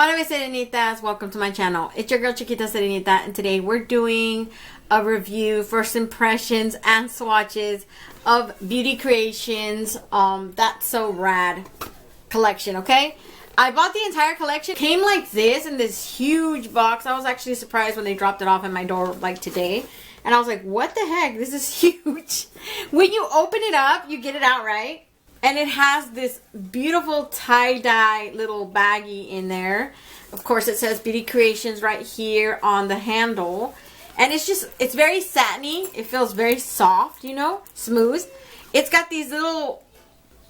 Hola mis serenitas, welcome to my channel. It's your girl Chiquita Serenita, and today we're doing a review, first impressions and swatches of Beauty Creations That's So Rad collection, okay? I bought the entire collection. It came like this in this huge box. I was actually surprised when they dropped it off at my door like today. And I was like, what the heck? This is huge. When you open it up, you get it out, right? And it has this beautiful tie-dye little baggie in there. Of course, it says Beauty Creations right here on the handle. And it's very satiny. It feels very soft, you know, smooth. It's got these little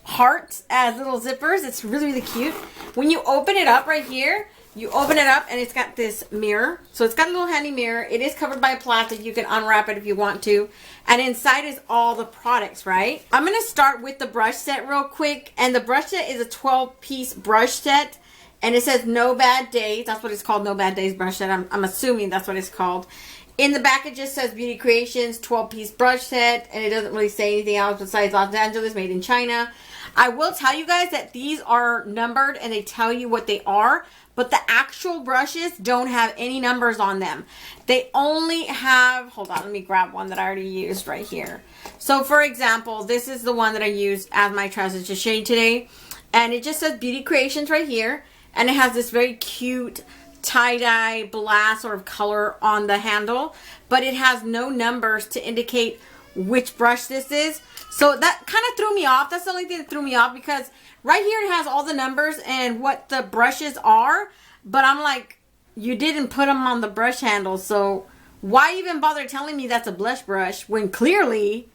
hearts as little zippers. It's really, really cute. When you open it up right here, you open it up and it's got this mirror. So it's got a little handy mirror. It is covered by plastic. You can unwrap it if you want to. And inside is all the products, right? I'm going to start with the brush set real quick. And the brush set is a 12-piece brush set. And it says No Bad Days. That's what it's called, No Bad Days brush set. I'm assuming that's what it's called. In the back, it just says Beauty Creations 12-piece brush set. And it doesn't really say anything else besides Los Angeles, made in China. I will tell you guys that these are numbered and they tell you what they are. But the actual brushes don't have any numbers on them. They only have, hold on, let me grab one that I already used right here. So for example, this is the one that I used as my transition shade today. And it just says Beauty Creations right here. And it has this very cute tie-dye black sort of color on the handle. But it has no numbers to indicate which brush this is. So that kind of threw me off. That's the only thing that threw me off, because right here it has all the numbers and what the brushes are. But I'm like, you didn't put them on the brush handle. So why even bother telling me that's a blush brush when clearly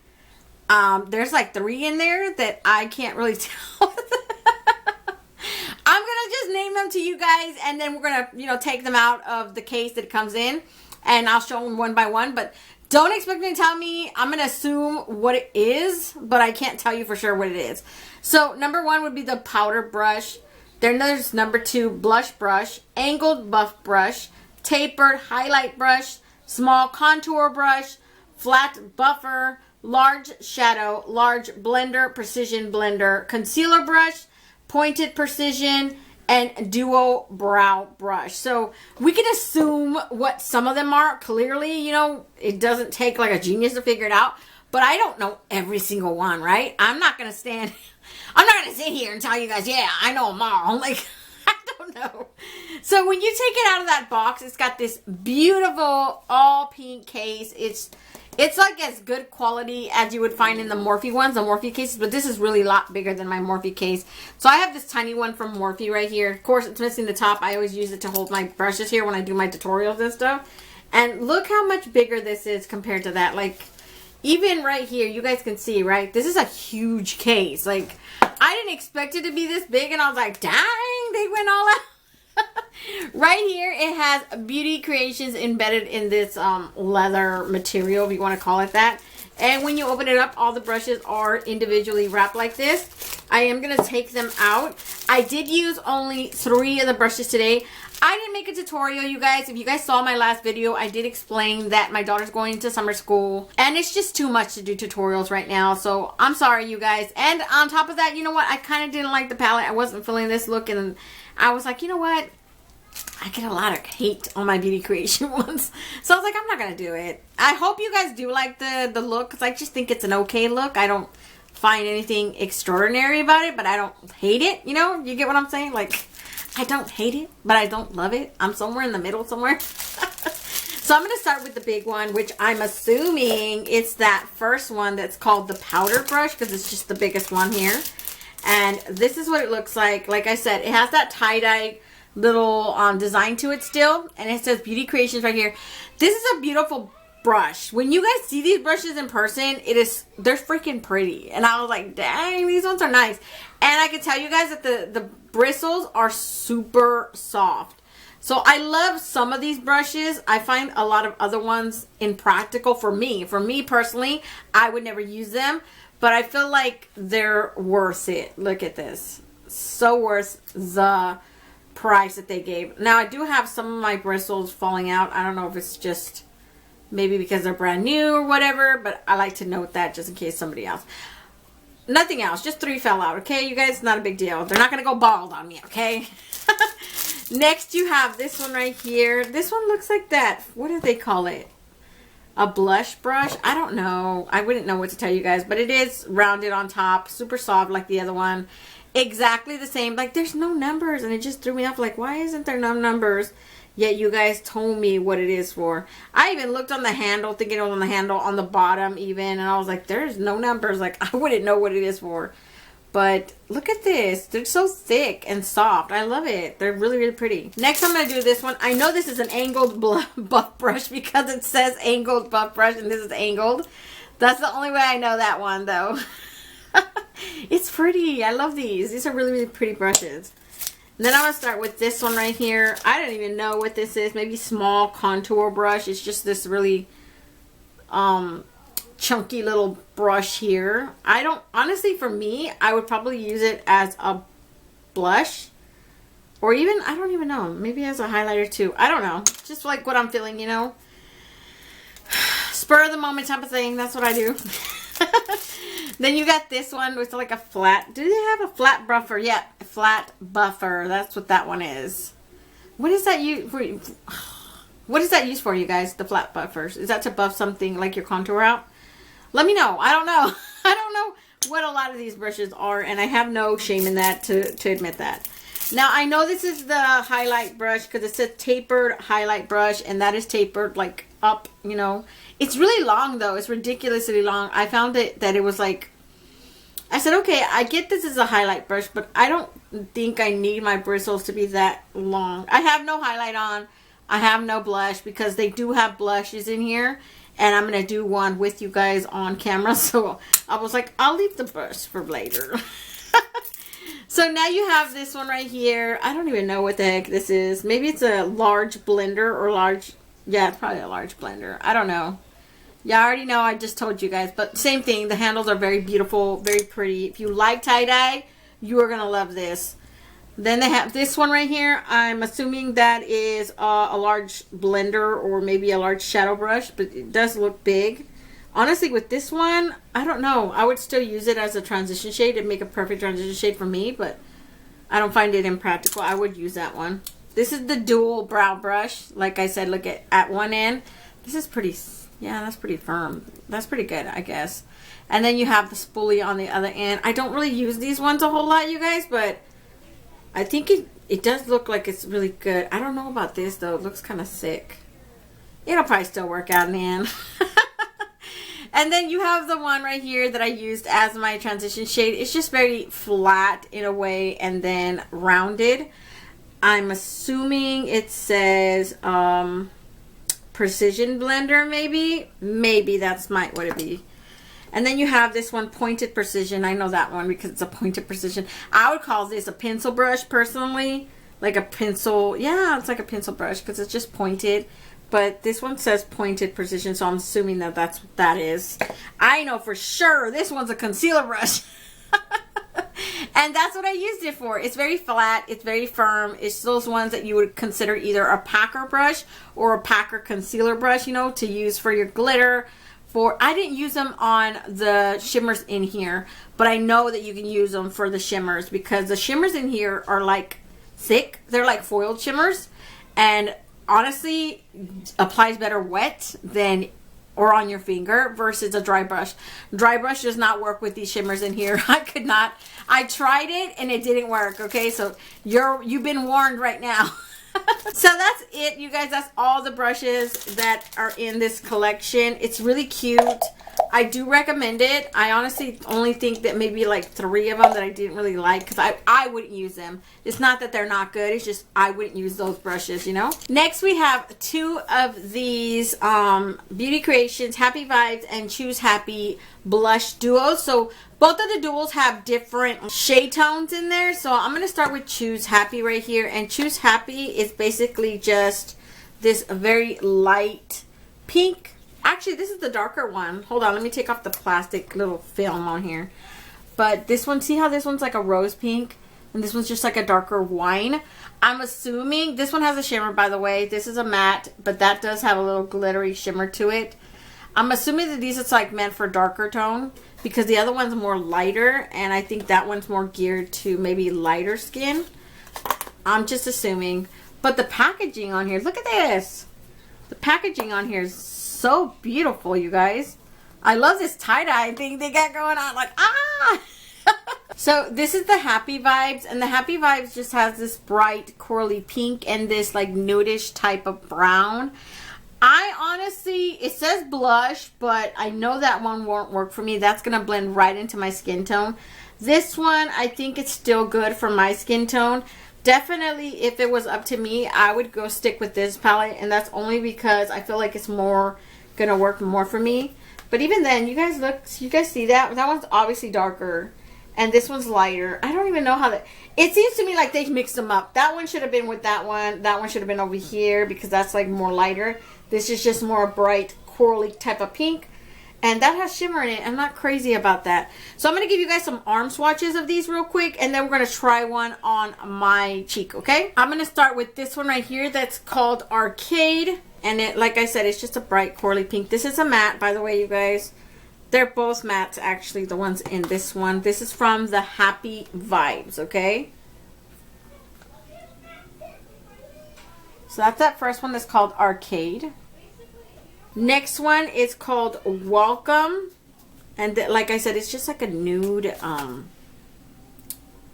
there's like 3 in there that I can't really tell. I'm going to just name them to you guys, and then we're going to, you know, take them out of the case that it comes in, and I'll show them one by one. But don't expect me to tell me. I'm going to assume what it is, but I can't tell you for sure what it is. So number 1 would be the powder brush. Then there's number 2, blush brush, angled buff brush, tapered highlight brush, small contour brush, flat buffer, large shadow, large blender, precision blender, concealer brush, pointed precision, and duo brow brush. So we can assume what some of them are. Clearly, you know, it doesn't take like a genius to figure it out. But I don't know every single one, right? I'm not going to sit here and tell you guys, yeah, I know them all. Like, I don't know. So when you take it out of that box, it's got this beautiful all pink case. It's like as good quality as you would find in the Morphe ones, the Morphe cases, but this is really a lot bigger than my Morphe case. So I have this tiny one from Morphe right here. Of course, it's missing the top. I always use it to hold my brushes here when I do my tutorials and stuff. And look how much bigger this is compared to that. Like, even right here, you guys can see, right? This is a huge case. Like, I didn't expect it to be this big, and I was like, dang, they went all out. Right here, it has Beauty Creations embedded in this leather material, if you want to call it that. And when you open it up, all the brushes are individually wrapped like this. I am going to take them out. I did use only 3 of the brushes today. I didn't make a tutorial, you guys. If you guys saw my last video, I did explain that my daughter's going to summer school. And it's just too much to do tutorials right now. So I'm sorry, you guys. And on top of that, you know what? I kind of didn't like the palette. I wasn't feeling this look. And I was like, you know what? I get a lot of hate on my Beauty Creation ones. So I was like, I'm not going to do it. I hope you guys do like the look, because I just think it's an okay look. I don't find anything extraordinary about it, but I don't hate it. You know, you get what I'm saying? Like, I don't hate it, but I don't love it. I'm somewhere in the middle somewhere. So I'm going to start with the big one, which I'm assuming it's that first one that's called the powder brush, because it's just the biggest one here. And this is what it looks like. Like I said, it has that tie-dye little design to it still, and it says Beauty Creations right here. This is a beautiful brush. When you guys see these brushes in person, they're freaking pretty. And I was like, dang, these ones are nice. And I can tell you guys that the bristles are super soft. So I love some of these brushes. I find a lot of other ones impractical for me. For me personally, I would never use them, but I feel like they're worth it. Look at this. So worth the price that they gave. Now, I do have some of my bristles falling out. I don't know if it's just maybe because they're brand new or whatever, but I like to note that just in case somebody else. Nothing else. Just 3 fell out, okay? You guys, not a big deal. They're not going to go bald on me, okay? Next, you have this one right here. This one looks like that. What do they call it? A blush brush? I don't know. I wouldn't know what to tell you guys, but it is rounded on top, super soft like the other one. Exactly the same. Like, there's no numbers, and it just threw me off. Like, why isn't there no numbers? Yet you guys told me what it is for. I even looked on the handle, thinking it was on the handle, on the bottom even, and I was like, there's no numbers. Like, I wouldn't know what it is for. But look at this. They're so thick and soft. I love it. They're really, really pretty. Next, I'm going to do this one. I know this is an angled buff brush because it says angled buff brush, and this is angled. That's the only way I know that one, though. It's pretty. I love these. These are really, really pretty brushes. And then I'm going to start with this one right here. I don't even know what this is. Maybe small contour brush. It's just this really chunky little brush here. I don't, honestly, for me, I would probably use it as a blush. Or even, I don't even know. Maybe as a highlighter too. I don't know. Just like what I'm feeling, you know. Spur of the moment type of thing. That's what I do. Then you got this one with like a flat. Do they have a flat buffer? Yeah, a flat buffer. That's what that one is. What is that used for? What is that used for, you guys? The flat buffers. Is that to buff something like your contour out? Let me know. I don't know. I don't know what a lot of these brushes are, and I have no shame in that to admit that. Now, I know this is the highlight brush because it's a tapered highlight brush, and that is tapered like up, you know. It's really long, though. It's ridiculously long. I found that it was like, I said, okay, I get this is a highlight brush, but I don't think I need my bristles to be that long. I have no highlight on. I have no blush because they do have blushes in here. And I'm going to do one with you guys on camera. So I was like, I'll leave the brush for later. So now you have this one right here. I don't even know what the heck this is. Maybe it's a large blender or large. Yeah, it's probably a large blender. I don't know. Yeah, I already know. I just told you guys. But same thing. The handles are very beautiful. Very pretty. If you like tie-dye, you are going to love this. Then they have this one right here. I'm assuming that is a large blender or maybe a large shadow brush, but it does look big. Honestly, with this one, I don't know. I would still use it as a transition shade. It'd make a perfect transition shade for me, but I don't find it impractical. I would use that one. This is the dual brow brush. Like I said, look at one end. This is pretty, yeah, that's pretty firm. That's pretty good, I guess. And then you have the spoolie on the other end. I don't really use these ones a whole lot, you guys, but I think it does look like it's really good. I don't know about this, though. It looks kind of sick. It'll probably still work out in the end. And then you have the one right here that I used as my transition shade. It's just very flat in a way and then rounded. I'm assuming it says Precision Blender, maybe. Maybe that's what it be. And then you have this one, Pointed Precision. I know that one because it's a Pointed Precision. I would call this a pencil brush personally. Like a pencil. Yeah, it's like a pencil brush because it's just pointed. But this one says Pointed Precision, so I'm assuming that that's what that is. I know for sure this one's a concealer brush. And that's what I used it for. It's very flat. It's very firm. It's those ones that you would consider either a packer brush or a packer concealer brush, you know, to use for your glitter. I didn't use them on the shimmers in here, but I know that you can use them for the shimmers because the shimmers in here are like thick. They're like foiled shimmers, and honestly, applies better wet than or on your finger versus a dry brush. Dry brush does not work with these shimmers in here. I could not. I tried it and it didn't work. Okay, so you've been warned right now. So that's it, you guys. That's all the brushes that are in this collection. It's really cute. I do recommend it. I honestly only think that maybe like 3 of them that I didn't really like because I wouldn't use them. It's not that they're not good. It's just I wouldn't use those brushes, you know. Next, we have 2 of these Beauty Creations Happy Vibes and Choose Happy blush duos. So both of the duos have different shade tones in there. So I'm going to start with Choose Happy right here. And Choose Happy is basically just this very light pink. Actually, this is the darker one. Hold on, let me take off the plastic little film on here. But this one, see how this one's like a rose pink? And this one's just like a darker wine. I'm assuming, this one has a shimmer, by the way. This is a matte, but that does have a little glittery shimmer to it. I'm assuming that these it's like meant for darker tone because the other one's more lighter. And I think that one's more geared to maybe lighter skin. I'm just assuming. But the packaging on here, look at this. The packaging on here is so beautiful, you guys. I love this tie-dye thing they got going on. Like, ah! So this is the Happy Vibes, and the Happy Vibes just has this bright corally pink and this like nudish type of brown. I honestly, it says blush, but I know that one won't work for me. That's going to blend right into my skin tone. This one, I think it's still good for my skin tone. Definitely, if it was up to me, I would go stick with this palette, and that's only because I feel like it's more going to work more for me. But even then, you guys look, you guys see that? That one's obviously darker, and this one's lighter. I don't even know how that, it seems to me like they mixed them up. That one should have been with that one should have been over here because that's like more lighter. This is just more bright corally type of pink, and that has shimmer in it. I'm not crazy about that. So I'm going to give you guys some arm swatches of these real quick, and then we're going to try one on my cheek, okay? I'm going to start with this one right here that's called Arcade, and it, like I said, it's just a bright corally pink. This is a matte, by the way, you guys. They're both mattes, actually, the ones in this one. This is from the Happy Vibes, okay? So that's that first one that's called Arcade. Next one is called Welcome, and like I said, it's just like a nude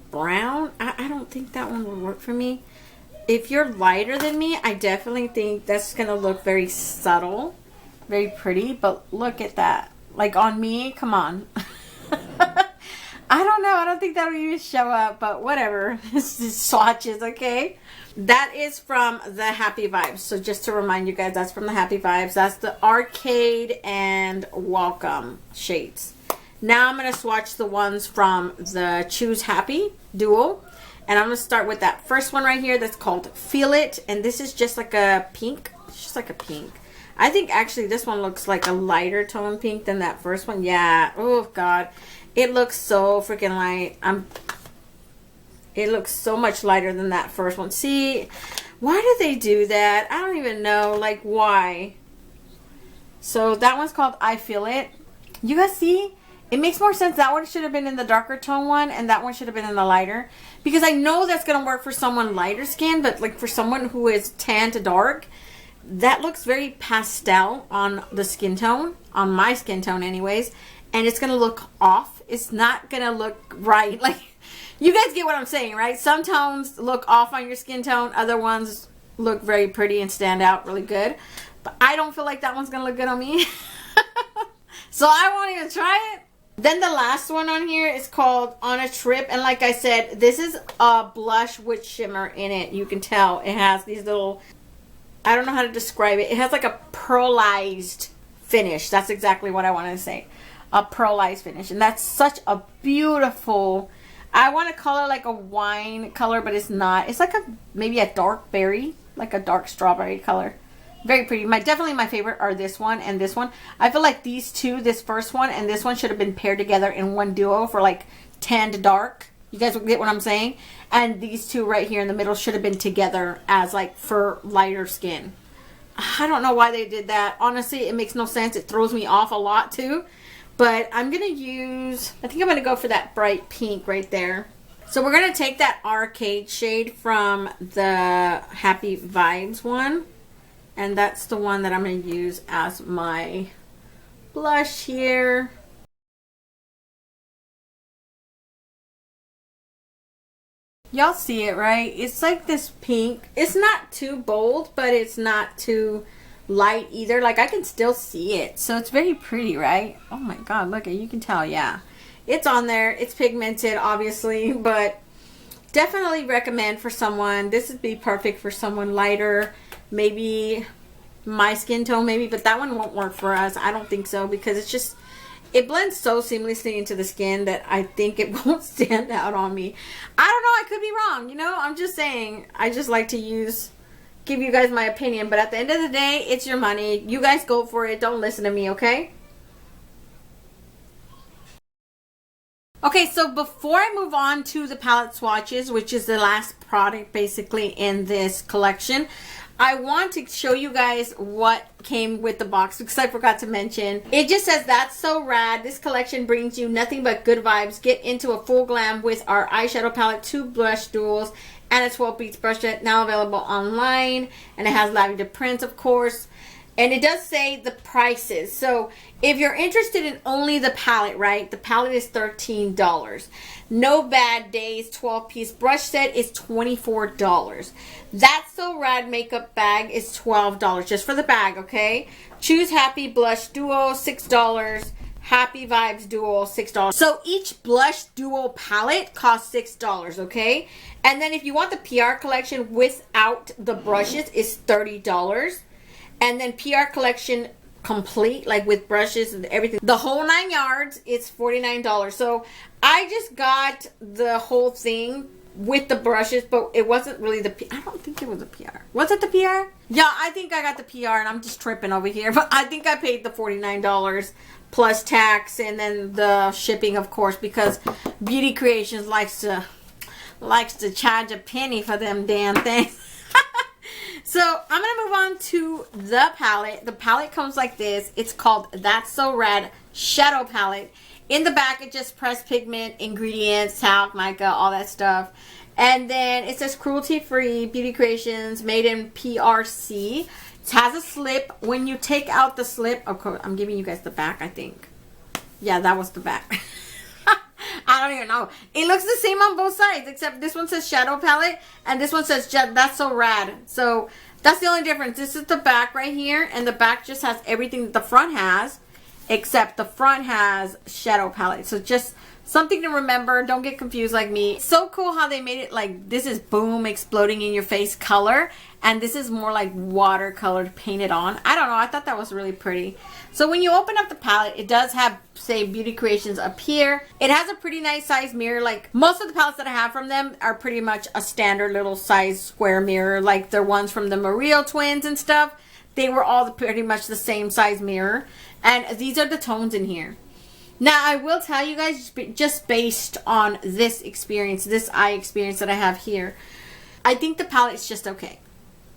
brown. I don't think that one would work for me. If you're lighter than me, I definitely think that's gonna look very subtle, very pretty, but look at that. Like on me, come on. I don't know, I don't think that would even show up, but whatever. This is swatches, okay? That is from the Happy Vibes. So just to remind you guys, that's from the Happy Vibes. That's the Arcade and Welcome shades. Now I'm going to swatch the ones from the Choose Happy duo. And I'm going to start with that first one right here that's called Feel It. And this is just like a pink. It's just like a pink. I think actually this one looks like a lighter tone pink than that first one. Yeah. Oh, God. It looks so freaking light. It looks so much lighter than that first one. See, why do they do that? I don't even know. Like, why? So that one's called I Feel It. You guys see? It makes more sense. That one should have been in the darker tone one, and that one should have been in the lighter. Because I know that's going to work for someone lighter skin, but like for someone who is tan to dark, that looks very pastel on the skin tone, on my skin tone anyways, and it's going to look off. It's not going to look right. Like, you guys get what I'm saying, right? Some tones look off on your skin tone. Other ones look very pretty and stand out really good. But I don't feel like that one's going to look good on me. So I won't even try it. Then the last one on here is called On a Trip. And like I said, this is a blush with shimmer in it. You can tell it has these little, I don't know how to describe it. It has like a pearlized finish. That's exactly what I wanted to say. A pearlized finish. And that's such a beautiful, I want to call it like a wine color, but it's not. It's like a maybe a dark berry, like a dark strawberry color. Very pretty. Definitely my favorite are this one and this one. I feel like these two, this first one and this one, should have been paired together in one duo for like tan to dark. You guys get what I'm saying? And these two right here in the middle should have been together as like for lighter skin. I don't know why they did that. Honestly, it makes no sense. It throws me off a lot too. But I'm going to use, I think I'm going to go for that bright pink right there. So we're going to take that Arcade shade from the Happy Vibes one. And that's the one that I'm going to use as my blush here. Y'all see it, right? It's like this pink. It's not too bold, but it's not too light either. Like, I can still see it. So it's very pretty, right? Oh my God, look at, you can tell, yeah. It's on there. It's pigmented, obviously, but definitely recommend for someone. This would be perfect for someone lighter, maybe my skin tone, maybe, but that one won't work for us. I don't think so, because it's just, it blends so seamlessly into the skin that I think it won't stand out on me. I don't know. I could be wrong. You know, I'm just saying. I just like to give you guys my opinion. But at the end of the day, it's your money. You guys go for it. Don't listen to me, okay? Okay, so before I move on to the palette swatches, which is the last product basically in this collection, I want to show you guys what came with the box, because I forgot to mention. It just says, "That's so rad. This collection brings you nothing but good vibes. Get into a full glam with our eyeshadow palette, 2 blush duals, and a 12-piece brush set, now available online, and it has lavender prints, of course. And it does say the prices. So if you're interested in only the palette, right? The palette is $13. No Bad Days 12-piece brush set is $24. That's So Rad makeup bag is $12 just for the bag, okay? Choose Happy Blush Duo, $6. Happy Vibes Duo, $6. So each blush duo palette costs $6, okay? And then if you want the PR collection without the brushes, it's $30. And then PR collection complete, like with brushes and everything, the whole 9 yards, it's $49. So I just got the whole thing with the brushes, but it wasn't really the I don't think it was a PR. Was it the PR? Yeah, I think I got the PR, and I'm just tripping over here. But I think I paid the $49 plus tax and then the shipping, of course, because Beauty Creations likes to charge a penny for them damn things. So I'm going to move on to the palette. The palette comes like this. It's called That's So Rad Shadow Palette. In the back, it just pressed pigment, ingredients, talc, mica, all that stuff. And then it says cruelty-free, Beauty Creations, made in PRC. It has a slip. When you take out the slip, of course, I'm giving you guys the back, I think. Yeah, that was the back. I don't even know. It looks the same on both sides, except this one says Shadow Palette, and this one says That's So Rad. So that's the only difference. This is the back right here, and the back just has everything that the front has, except the front has Shadow Palette. So just something to remember. Don't get confused like me. So cool how they made it like this is boom, exploding in your face color, and this is more like watercolor painted on. I don't know. I thought that was really pretty. So when you open up the palette, it does have, say, Beauty Creations up here. It has a pretty nice size mirror. Like most of the palettes that I have from them are pretty much a standard little size square mirror. Like the ones from the Murillo twins and stuff. They were all pretty much the same size mirror. And these are the tones in here. Now, I will tell you guys, just based on this experience, this eye experience that I have here, I think the palette is just okay.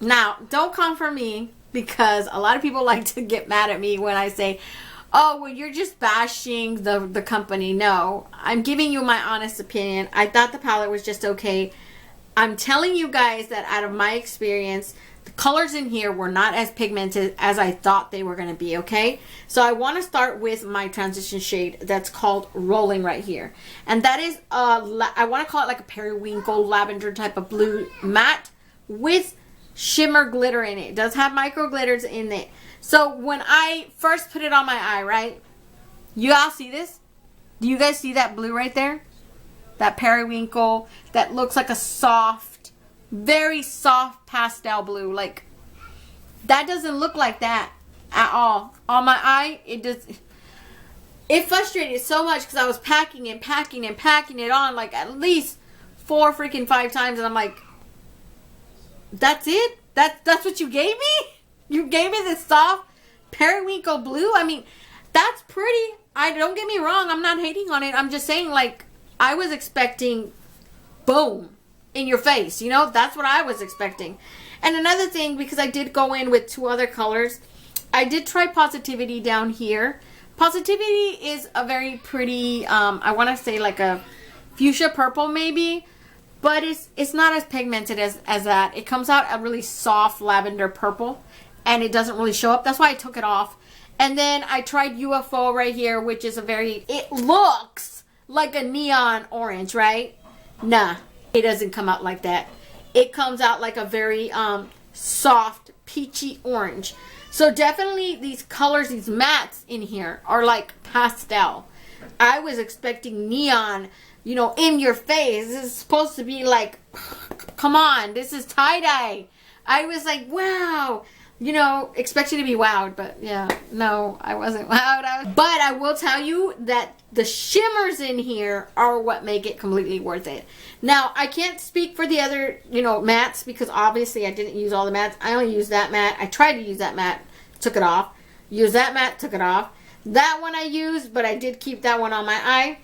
Now, don't come for me, because a lot of people like to get mad at me when I say, oh, well, you're just bashing the company. No, I'm giving you my honest opinion. I thought the palette was just okay. I'm telling you guys that out of my experience, the colors in here were not as pigmented as I thought they were going to be, okay? So I want to start with my transition shade that's called Rolling right here. And that is, I want to call it like a periwinkle lavender type of blue matte with shimmer glitter in it. It does have micro glitters in it. So when I first put it on my eye, right? You all see this? Do you guys see that blue right there? That periwinkle that looks like a soft, very soft pastel blue. Like, that doesn't look like that at all. On my eye, it frustrated so much because I was packing and packing and packing it on like at least 4 freaking 5 times, and I'm like, that's it? That's what you gave me? You gave me this soft periwinkle blue? I mean, that's pretty. Don't get me wrong, I'm not hating on it. I'm just saying, like, I was expecting boom in your face, you know? That's what I was expecting. And another thing, because I did go in with 2 other colors, I did try Positivity down here. Positivity is a very pretty, I want to say like a fuchsia purple maybe, but it's not as pigmented as that. It comes out a really soft lavender purple, and it doesn't really show up. That's why I took it off. And then I tried UFO right here, which is it looks like a neon orange, right? Nah, it doesn't come out like that. It comes out like a very soft peachy orange. So definitely these colors, these mattes in here are like pastel. I was expecting neon, you know, in your face. This is supposed to be like, come on, this is tie-dye. I was like, wow. You know, expecting to be wowed, but yeah, no, I wasn't wowed. But I will tell you that the shimmers in here are what make it completely worth it. Now, I can't speak for the other, you know, mattes, because obviously I didn't use all the mattes. I only used that matte. I tried to use that matte, took it off. Used that matte, took it off. That one I used, but I did keep that one on my eye.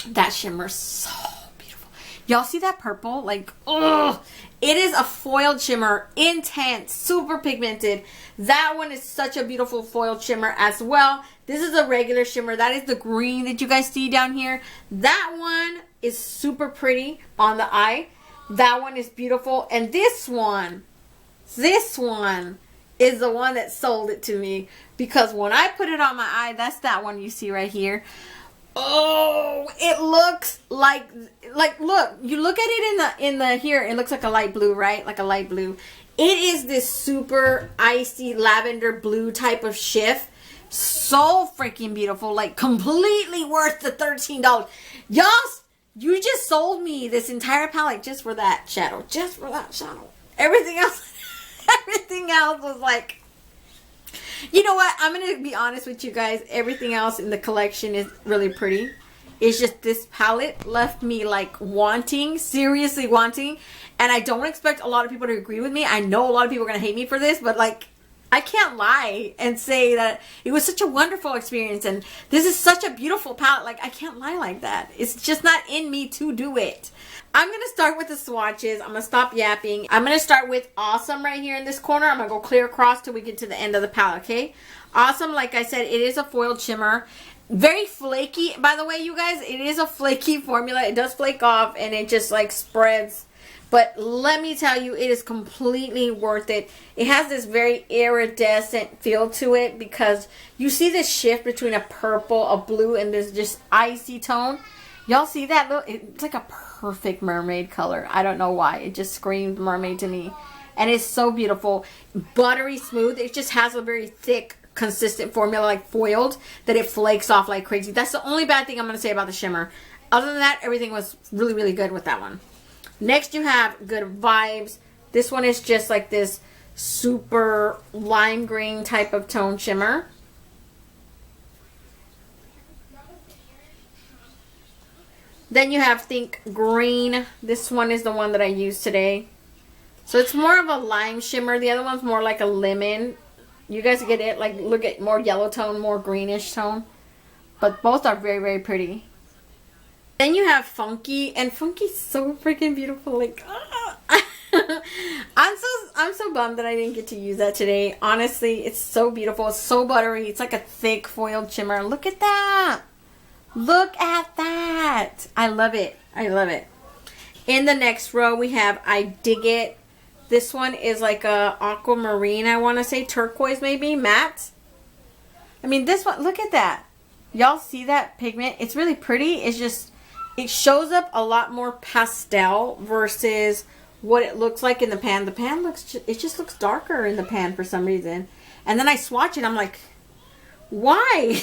That shimmer's so beautiful. Y'all see that purple? Like, ugh. It is a foiled shimmer, intense, super pigmented. That one is such a beautiful foiled shimmer as well. This is a regular shimmer. That is the green that you guys see down here. That one is super pretty on the eye. That one is beautiful. And this one is the one that sold it to me, because when I put it on my eye, that's that one you see right here. Oh, it looks like look, you look at it in the here, it looks like a light blue, right? Like a light blue. It is this super icy lavender blue type of shift. So freaking beautiful, like completely worth the $13. Y'all, you just sold me this entire palette just for that shadow. Just for that shadow. Everything else was like, you know what? I'm going to be honest with you guys. Everything else in the collection is really pretty. It's just this palette left me like wanting, seriously wanting. And I don't expect a lot of people to agree with me. I know a lot of people are going to hate me for this, but like, I can't lie and say that it was such a wonderful experience. And this is such a beautiful palette. Like, I can't lie like that. It's just not in me to do it. I'm going to start with the swatches. I'm going to stop yapping. I'm going to start with Awesome right here in this corner. I'm going to go clear across till we get to the end of the palette, okay? Awesome, like I said, it is a foiled shimmer. Very flaky, by the way, you guys. It is a flaky formula. It does flake off and it just like spreads. But let me tell you, it is completely worth it. It has this very iridescent feel to it because you see this shift between a purple, a blue, and this just icy tone. Y'all see that? Look, it's like a perfect mermaid color. I don't know why. It just screamed mermaid to me. And it's so beautiful. Buttery smooth. It just has a very thick, consistent formula, like foiled, that it flakes off like crazy. That's the only bad thing I'm going to say about the shimmer. Other than that, everything was really, really good with that one. Next, you have Good Vibes. This one is just like this super lime green type of tone shimmer. Then you have Think Green. This one is the one that I used today. So it's more of a lime shimmer. The other one's more like a lemon. You guys get it? Like, look at more yellow tone, more greenish tone. But both are very, very pretty. Then you have Funky, and Funky's so freaking beautiful. Like, I'm so bummed that I didn't get to use that today. Honestly, it's so beautiful. It's so buttery. It's like a thick foiled shimmer. Look at that. Look at that. I love it. I love it. In the next row, we have I Dig It. This one is like a aquamarine, I want to say. Turquoise, maybe. Matte. I mean, this one, look at that. Y'all see that pigment? It's really pretty. It's just, it shows up a lot more pastel versus what it looks like in the pan. The pan looks, it just looks darker in the pan for some reason. And then I swatch it, I'm like, why?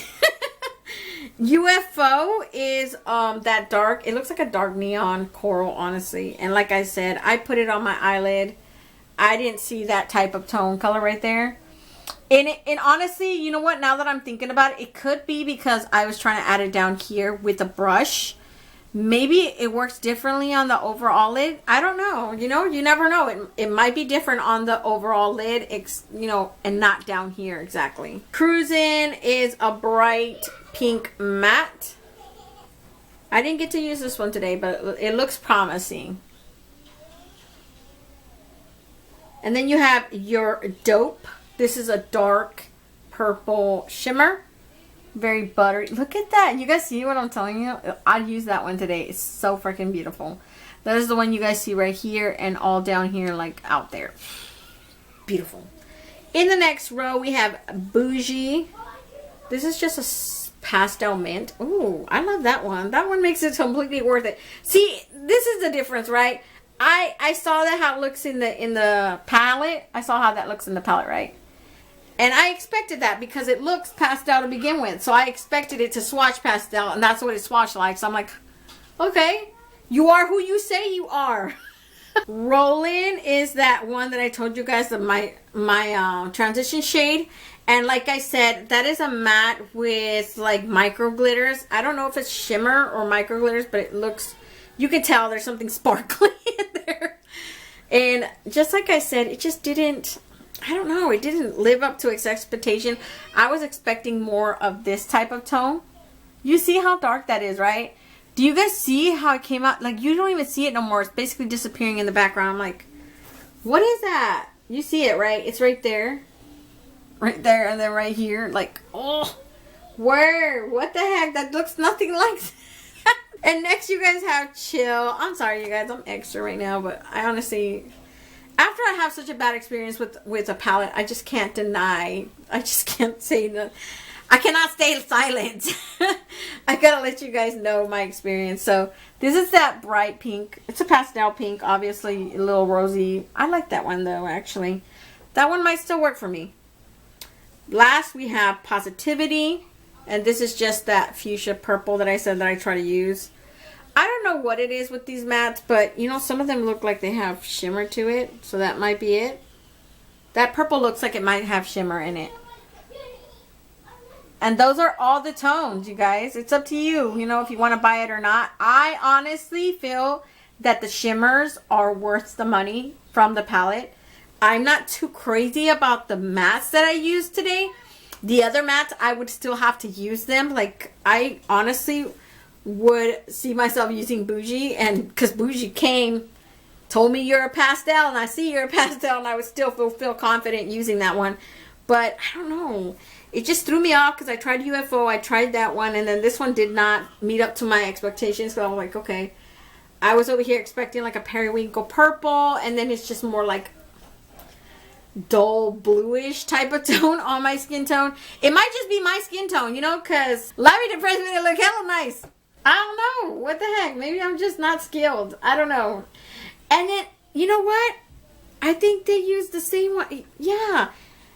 UFO is that dark. It looks like a dark neon coral, honestly. And like I said, I put it on my eyelid. I didn't see that type of tone color right there. And honestly, you know what? Now that I'm thinking about it, it could be because I was trying to add it down here with a brush. Maybe it works differently on the overall lid. I don't know. You know, you never know. It might be different on the overall lid, you know, and not down here exactly. Cruisin' is a bright pink matte. I didn't get to use this one today, but it looks promising. And then you have your Dope. This is a dark purple shimmer. Very buttery. Look at that. You guys see what I'm telling you? I used that one today. It's so freaking beautiful. That is the one you guys see right here and all down here, like out there. Beautiful. In the next row, we have Bougie. This is just a pastel mint. Ooh, I love that one. That one makes it completely worth it. See, this is the difference, right? I saw that how it looks in the palette. I saw how that looks in the palette, right? And I expected that because it looks pastel to begin with. So I expected it to swatch pastel, and that's what it swatched like. So I'm like, okay, you are who you say you are. Rollin' is that one that I told you guys, that my transition shade. And like I said, that is a matte with like micro glitters. I don't know if it's shimmer or micro glitters, but it looks, you can tell there's something sparkly in there. And just like I said, it just didn't, I don't know, it didn't live up to its expectation. I was expecting more of this type of tone. You see how dark that is, right? Do you guys see how it came out? Like, you don't even see it no more. It's basically disappearing in the background. I'm like, what is that? You see it, right? It's right there. Right there, and then right here. Like, oh, where? What the heck? That looks nothing like that. And next you guys have Chill. I'm sorry you guys, I'm extra right now, but I honestly, after I have such a bad experience with a palette, I just can't deny. I just can't say no. I cannot stay silent. I gotta let you guys know my experience. So this is that bright pink. It's a pastel pink, obviously a little rosy. I like that one though, actually. That one might still work for me. Last we have Positivity. And this is just that fuchsia purple that I said that I try to use. I don't know what it is with these mattes, but you know, some of them look like they have shimmer to it. So that might be it. That purple looks like it might have shimmer in it. And those are all the tones, you guys. It's up to you, you know, if you want to buy it or not. I honestly feel that the shimmers are worth the money from the palette. I'm not too crazy about the mattes that I used today. The other mattes, I would still have to use them. Like, I honestly would see myself using Bougie. And because Bougie told me you're a pastel. And I see you're a pastel. And I would still feel confident using that one. But, I don't know. It just threw me off because I tried UFO. I tried that one. And then this one did not meet up to my expectations. So I was like, okay. I was over here expecting like a periwinkle purple. And then it's just more like dull bluish type of tone on my skin tone. It might just be my skin tone, you know, because Lavie Depressed made it look hella nice. I don't know. What the heck? Maybe I'm just not skilled. I don't know. And then, you know what? I think they used the same one. Yeah.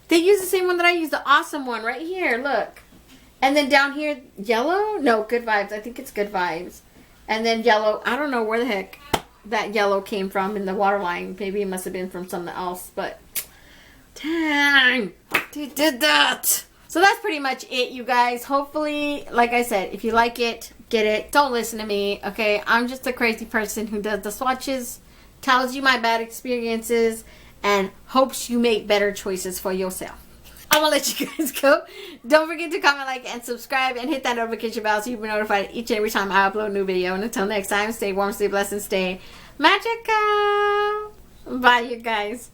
They used the same one that I used. The awesome one right here. Look. And then down here, yellow? No, Good Vibes. I think it's Good Vibes. And then yellow. I don't know where the heck that yellow came from in the waterline. Maybe it must have been from something else, but dang, they did that. So that's pretty much it, you guys. Hopefully, like I said, if you like it, get it. Don't listen to me, okay? I'm just a crazy person who does the swatches, tells you my bad experiences, and hopes you make better choices for yourself. I'm gonna let you guys go. Don't forget to comment, like, and subscribe, and hit that notification bell so you'll be notified each and every time I upload a new video. And until next time, stay warm, stay blessed, and stay magical. Bye, you guys.